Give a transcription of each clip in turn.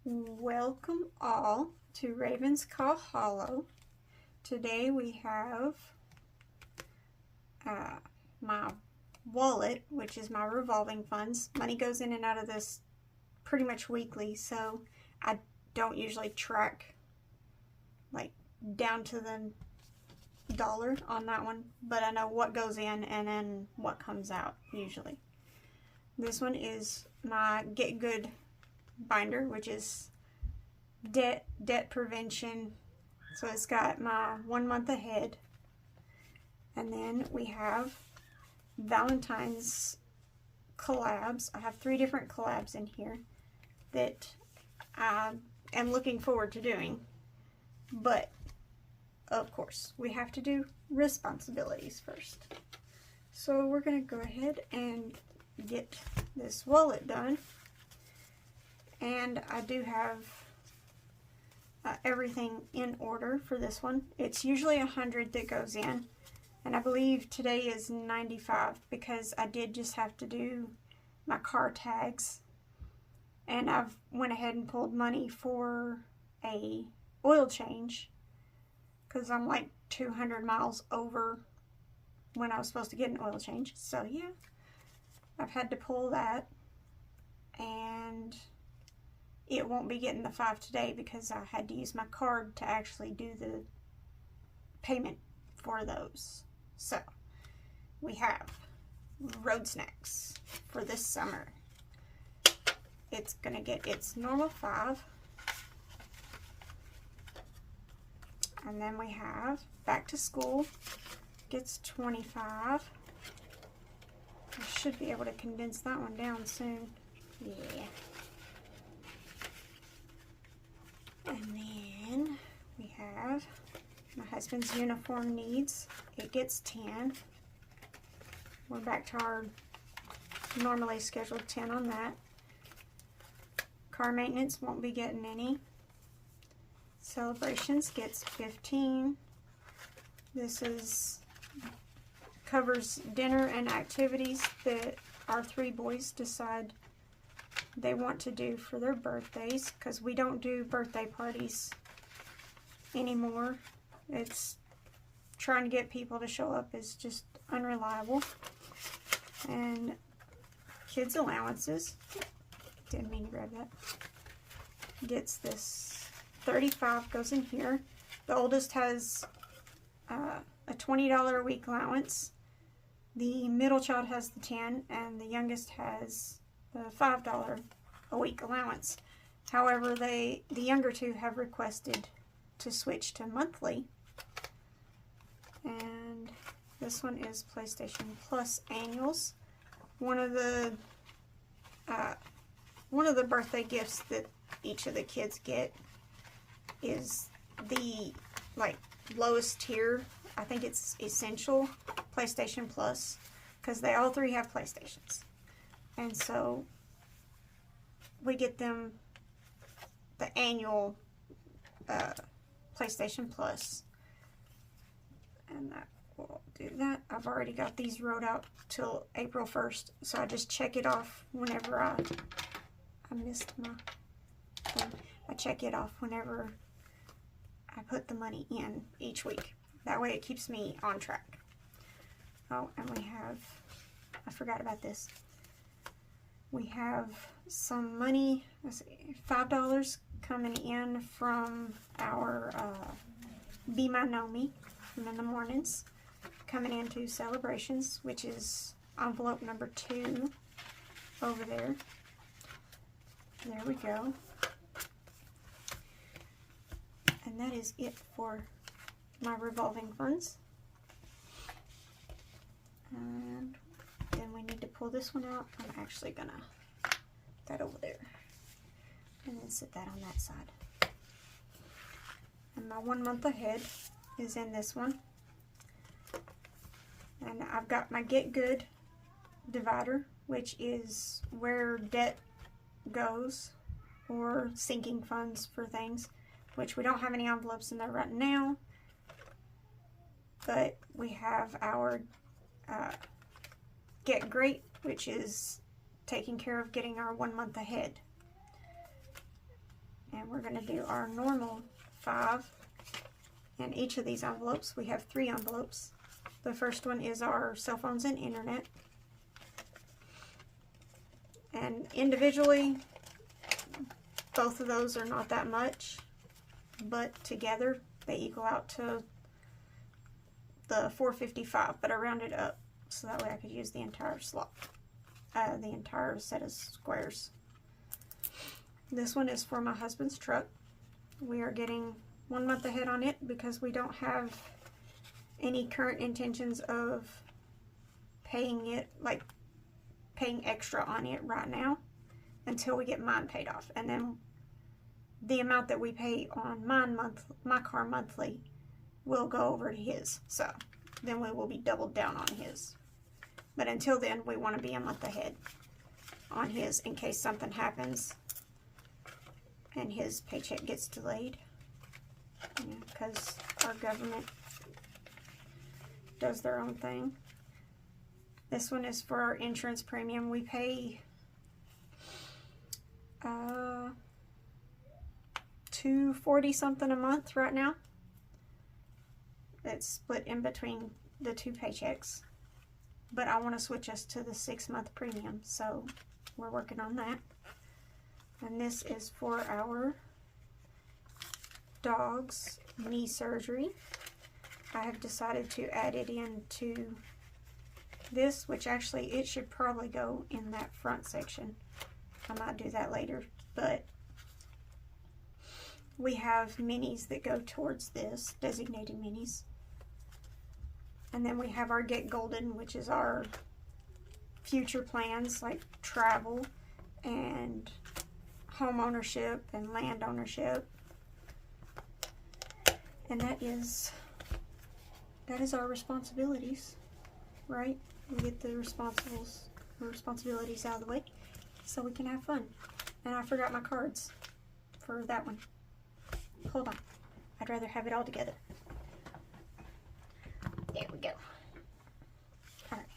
Welcome all to Raven's Call Hollow. Today we have my wallet, which is my revolving funds. Money goes in and out of this pretty much weekly, so I don't usually track like down to the dollar on that one, but I know what goes in and then what comes out usually. This one is my Get Good binder, which is debt prevention. So it's got my 1 month ahead. And then we have Valentine's collabs. I have 3 different collabs in here that I am looking forward to doing. But of course, we have to do responsibilities first. So we're going to go ahead and get this wallet done. And I do have everything in order for this one. It's usually 100 that goes in, and I believe today is 95 because I did just have to do my car tags, and I've went ahead and pulled money for a oil change because I'm like 200 miles over when I was supposed to get an oil change. So yeah, I've had to pull that, and it won't be getting the 5 today because I had to use my card to actually do the payment for those. So we have road snacks for this summer. It's gonna get its normal 5. And then we have back to school gets 25. I should be able to condense that one down soon. Yeah. And then we have my husband's uniform needs. It gets 10. We're back to our normally scheduled 10 on that. Car maintenance won't be getting any. Celebrations gets 15. This covers dinner and activities that our 3 boys decide they want to do for their birthdays, because we don't do birthday parties anymore. It's trying to get people to show up is just unreliable. And kids allowances, didn't mean to grab that, gets this 35 goes in here. The oldest has a $20 a week allowance. The middle child has the 10, and the youngest has the $5 a week allowance. However, the younger 2 have requested to switch to monthly. And this one is PlayStation Plus annuals. One of the birthday gifts that each of the kids get is the lowest tier. I think it's essential PlayStation Plus, because they all 3 have PlayStations. And so we get them the annual PlayStation Plus. And that will do that. I've already got these wrote out till April 1st. So I just check it off whenever I missed my thing. I check it off whenever I put the money in each week. That way it keeps me on track. Oh, and we have, I forgot about this. We have some money, let's see, $5 coming in from our Be My Know Me from in the mornings, coming into celebrations, which is envelope number 2 over there. There we go. And that is it for my revolving funds. And then we need to pull this one out. I'm actually gonna put that over there and then sit that on that side. And my 1 month ahead is in this one. And I've got my Get Good divider, which is where debt goes, or sinking funds for things, which we don't have any envelopes in there right now. But we have our Get Great, which is taking care of getting our 1 month ahead. And we're going to do our normal 5. In each of these envelopes, we have 3 envelopes. The first one is our cell phones and internet. And individually, both of those are not that much, but together they equal out to the $4.55, but I rounded up so that way I could use the entire slot, the entire set of squares. This one is for my husband's truck. We are getting 1 month ahead on it because we don't have any current intentions of paying it, like paying extra on it right now until we get mine paid off. And then the amount that we pay on my car monthly will go over to his. So then we will be doubled down on his. But until then, we want to be a month ahead on his in case something happens and his paycheck gets delayed. Because our government does their own thing. This one is for our insurance premium. We pay $240 something a month right now. It's split in between the 2 paychecks. But I want to switch us to the 6-month premium, so we're working on that. And this is for our dog's knee surgery. I have decided to add it into this, which actually it should probably go in that front section. I might do that later, but we have minis that go towards this, designated minis. And then we have our Get Golden, which is our future plans like travel and home ownership and land ownership. And that is our responsibilities, right? We get the responsibilities out of the way so we can have fun. And I forgot my cards for that one. Hold on. I'd rather have it all together. There we go. Alright.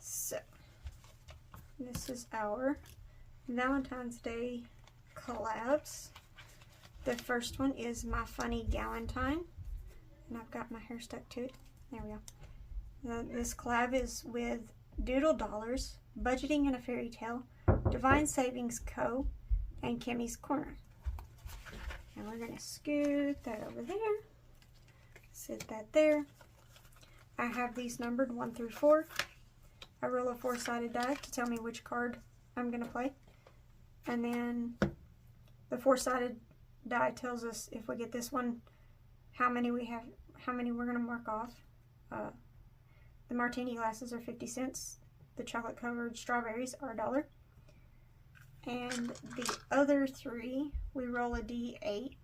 So, this is our Valentine's Day collabs. The first one is My Funny Galentine. And I've got my hair stuck to it. There we go. This collab is with Doodle Dollars, Budgeting in a Fairy Tale, Divine Savings Co., and Kimmy's Corner. And we're going to scoot that over there. Sit that there. I have these numbered 1 through 4. I roll a 4-sided die to tell me which card I'm going to play. And then the 4-sided die tells us if we get this one, how many we have, how many we're going to mark off. The martini glasses are 50 cents. The chocolate covered strawberries are $1. And the other 3, we roll a D8.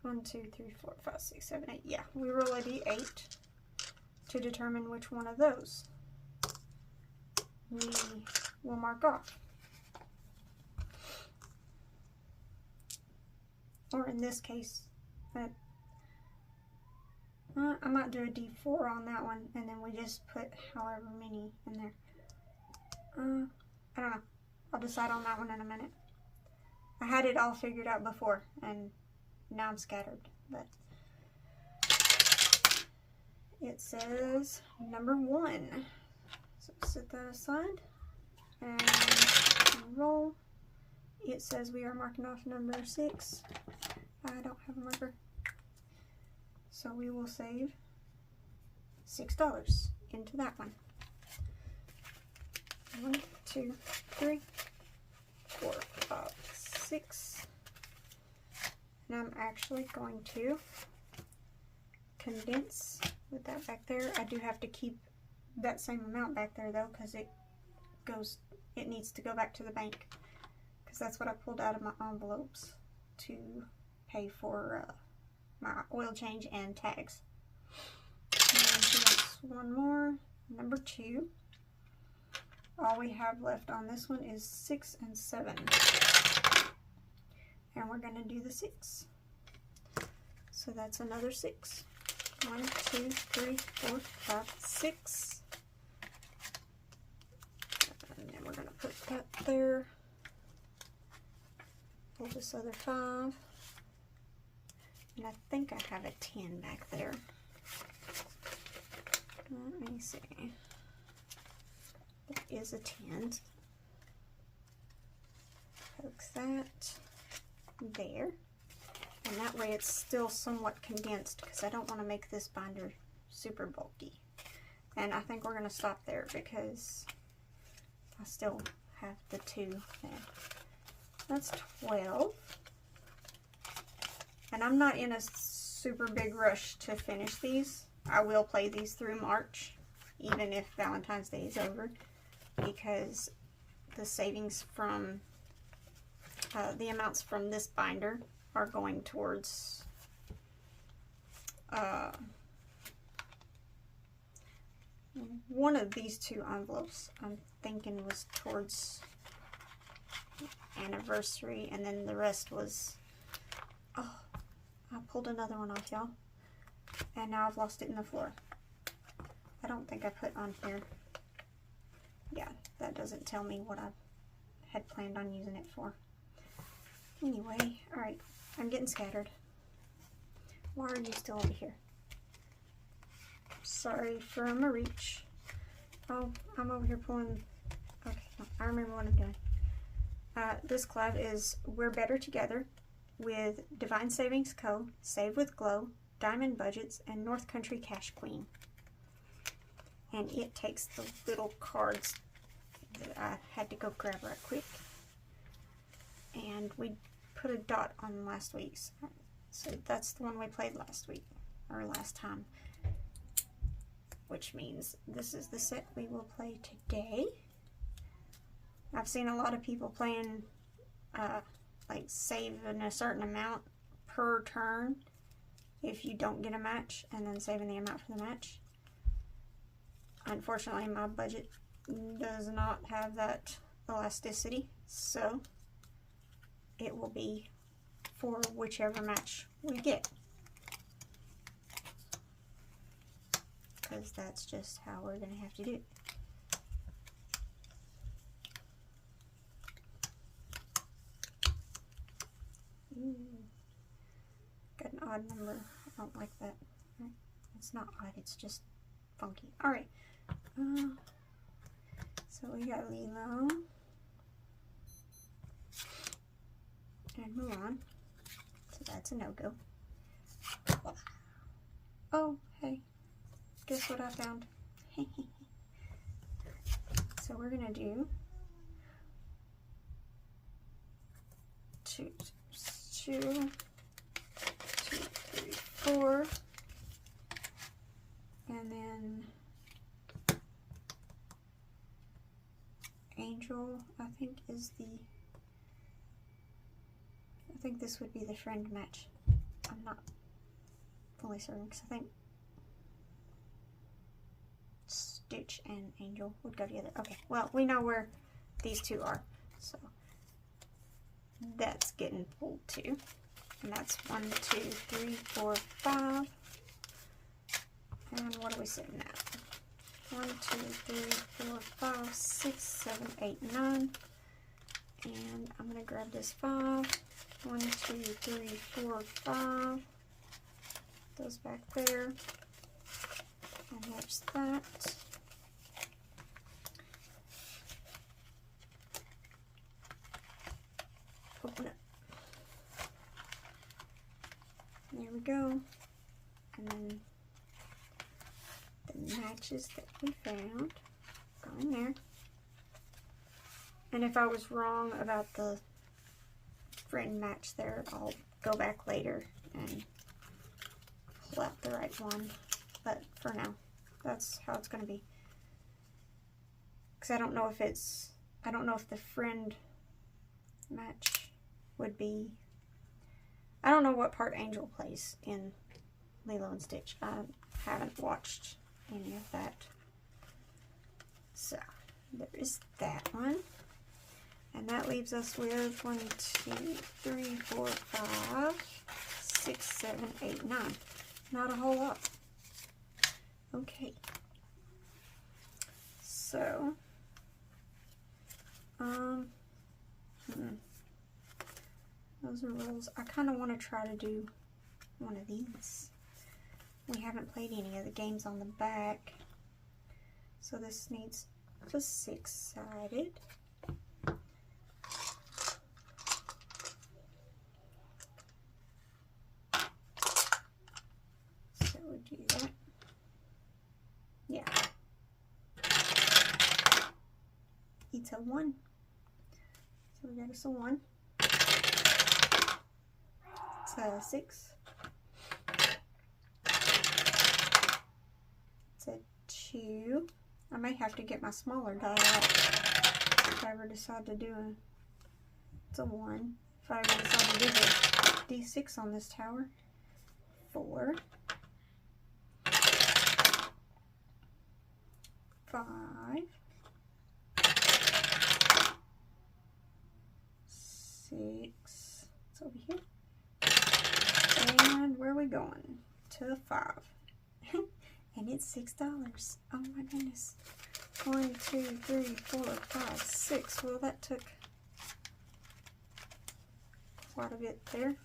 1, 2, 3, 4, 5, 6, 7, 8. Yeah, we roll a D8 to determine which one of those we will mark off. Or in this case, I might do a D4 on that one, and then we just put however many in there. I don't know. I'll decide on that one in a minute. I had it all figured out before, and now I'm scattered. But it says number 1. So set that aside and roll. It says we are marking off number 6. I don't have a marker. So we will save $6 into that one. 1, 2, 3, 4, 5, 6. And I'm actually going to condense with that back there. I do have to keep that same amount back there though, because it needs to go back to the bank, because that's what I pulled out of my envelopes to pay for my oil change and tags. And then just one more, number 2. All we have left on this one is 6 and 7. And we're going to do the 6. So that's another 6. 1, 2, 3, 4, 5, 6. And then we're going to put that there. Pull this other 5. And I think I have a 10 back there. Let me see. There is a 10. Poke that there. And that way it's still somewhat condensed because I don't want to make this binder super bulky. And I think we're going to stop there because I still have the 2 there. That's 12. And I'm not in a super big rush to finish these. I will play these through March, even if Valentine's Day is over, because the savings from the amounts from this binder are going towards one of these 2 envelopes I'm thinking was towards anniversary, and then the rest was, oh, I pulled another one off, y'all, and now I've lost it in the floor. I don't think I put on here. Yeah, that doesn't tell me what I had planned on using it for. Anyway, alright, I'm getting scattered. Why are you still over here? Sorry for my reach. Oh, I'm over here pulling. Okay, no, I remember what I'm doing. This collab is We're Better Together with Divine Savings Co., Save with Glow, Diamond Budgets, and North Country Cash Queen. And it takes the little cards that I had to go grab right quick. And we put a dot on last week's. So that's the one we played last week, or last time. Which means this is the set we will play today. I've seen a lot of people playing, like saving a certain amount per turn if you don't get a match, and then saving the amount for the match. Unfortunately, my budget does not have that elasticity, so it will be for whichever match we get. Because that's just how we're going to have to do it. Got an odd number. I don't like that. It's not odd, it's just funky. Alright. So we got Lilo. And Mulan. So that's a no-go. Oh, hey. Guess what I found? So we're going to do 2, 2, 3, 4, and then Angel, I think this would be the friend match. I'm not fully certain because I think Stitch and Angel would go together. Okay, well, we know where these 2 are, so that's getting pulled too. And that's 1, 2, 3, 4, 5. And what are we sitting at? 1, 2, 3, 4, 5, 6, 7, 8, 9. And I'm going to grab this 5. 1, 2, 3, 4, 5. Those back there. And there's that. Open it. There we go. And then the matches that we found go in there. And if I was wrong about the friend match there, I'll go back later and pull out the right one. But for now, that's how it's going to be. Because I don't know if the friend match would be, I don't know what part Angel plays in Lilo and Stitch. I haven't watched any of that. So, there is that one. And that leaves us with 1, 2, 3, 4, 5, 6, 7, 8, 9. Not a whole lot. Okay. So, Those are rolls. I kind of want to try to do one of these. We haven't played any of the games on the back. So this needs the 6-sided. So we do that. Yeah. It's a 1. So we got us a 1. It's a 6. It's a 2. I may have to get my smaller die out if I ever decide to do a, it's a 1. If I ever decide to do the D6 on this tower. 4. 5. 6. It's over here. And where are we going? To 5. And it's $6. Oh my goodness. 1, 2, 3, 4, 5, 6. Well, that took quite a bit there.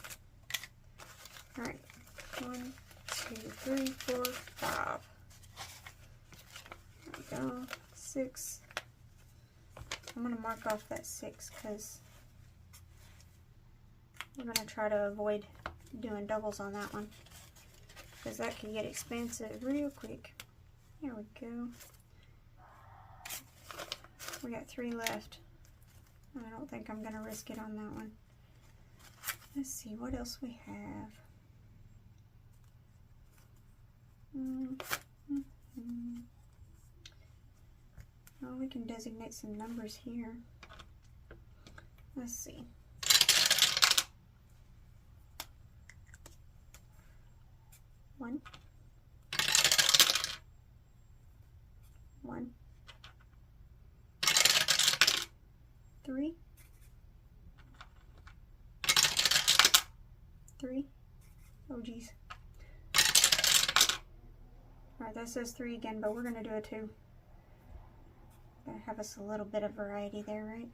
Alright. 1, 2, 3, 4, 5. There we go. 6. I'm going to mark off that 6 because I'm going to try to avoid doing doubles on that one, because that can get expensive real quick. Here we go. We got 3 left. I don't think I'm going to risk it on that one. Let's see what else we have. Oh, we can designate some numbers here. Let's see. 1. 1. 3. 3. Oh geez. Alright, that says 3 again, but we're going to do a 2. Gotta have us a little bit of variety there, right?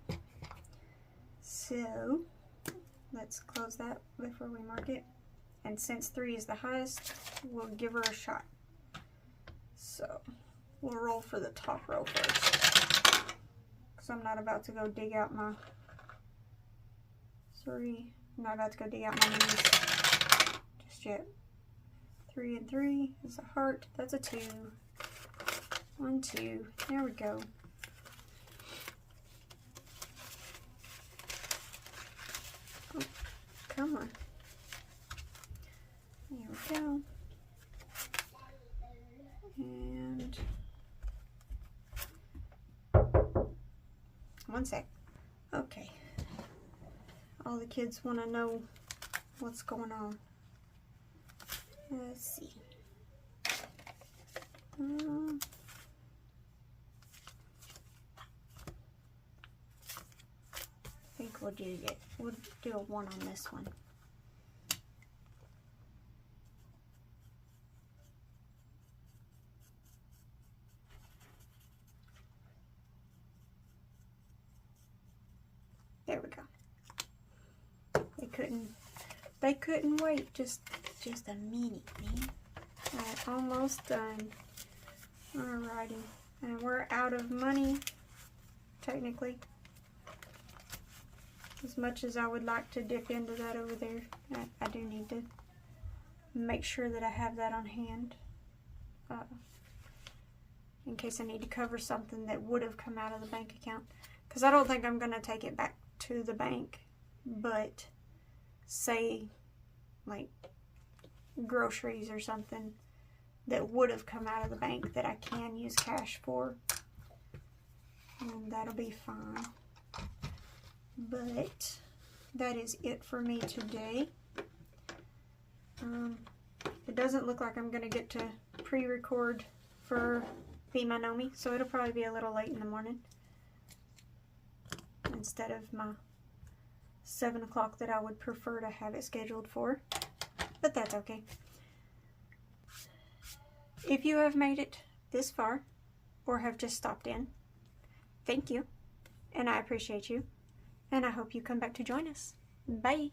So, let's close that before we mark it. And since 3 is the highest, we'll give her a shot. So, we'll roll for the top row first. Because I'm not about to go dig out my 3. I'm not about to go dig out my minis just yet. 3 and 3 is a heart. That's a 2. 1, 2. There we go. Oh, come on. There we go. And 1 sec. Okay. All the kids want to know what's going on. Let's see. I think we'll do it. We'll do a 1 on this one. There we go. They couldn't wait just a minute, man. Alright, almost done. Alrighty. And we're out of money, technically. As much as I would like to dip into that over there, I do need to make sure that I have that on hand. In case I need to cover something that would have come out of the bank account. Because I don't think I'm going to take it back to the bank. But say, like, groceries or something that would have come out of the bank that I can use cash for. And that'll be fine. But that is it for me today. It doesn't look like I'm going to get to pre-record for Be My Nomi, so it'll probably be a little late in the morning instead of my 7 o'clock that I would prefer to have it scheduled for, but that's okay. If you have made it this far or have just stopped in, thank you, and I appreciate you. And I hope you come back to join us. Bye.